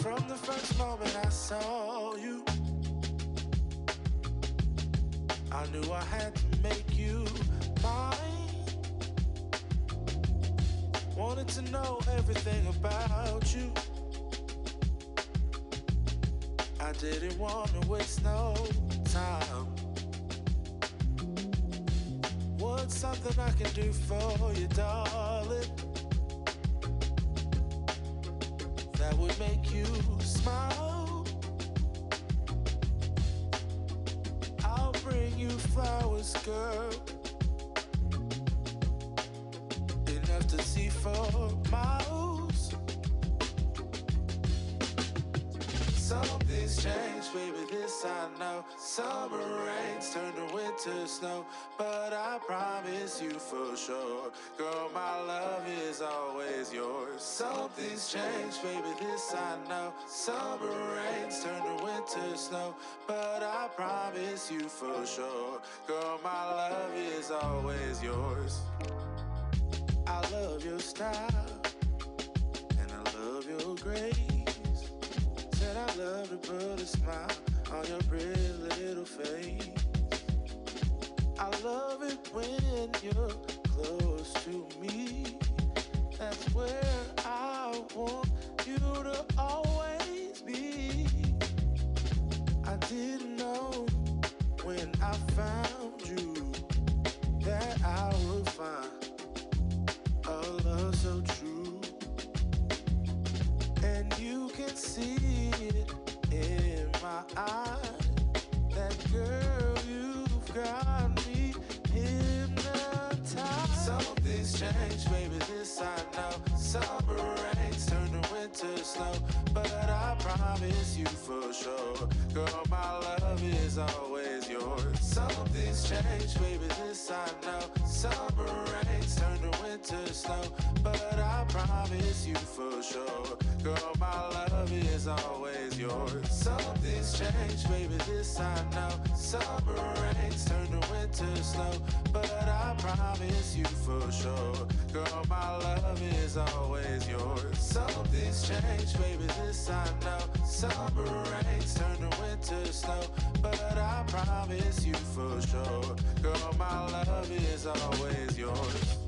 From the first moment I saw you, I knew I had to make you mine. Wanted to know everything about you. I didn't want to waste no time. What's something I can do for you, darling, that would make you smile? I'll bring you flowers, girl, enough to see for miles. Something's changed, baby, this I know. Summer rains turn to winter snow, but I promise you for sure, girl, my love is always yours. Something's changed, baby, this I know. Summer rains turn to winter snow, but I promise you for sure, girl, my love is always yours. I love your style, and I love your grace. Said I love to put a smile on your pretty little face. I love it when you're close to me. That's where I want you to always be. I didn't know when I found you that I would find a love so true. And you can see it in my eyes, that girl, you've got me hypnotized. Something's changed, baby, this I know. Summer rains turn to winter snow, but I promise you for sure, girl, my love is always yours. Something's changed, baby, this I know. Summer rains turn to winter snow, but I promise you for sure, girl, my love is always yours. Something's changed, baby, this I know. Summer rains turn to winter snow, but I promise you for sure, girl, my love is always yours. Something's changed, baby, this I know. Summer rains turn to winter snow, but I promise you for sure, girl, my love is always yours.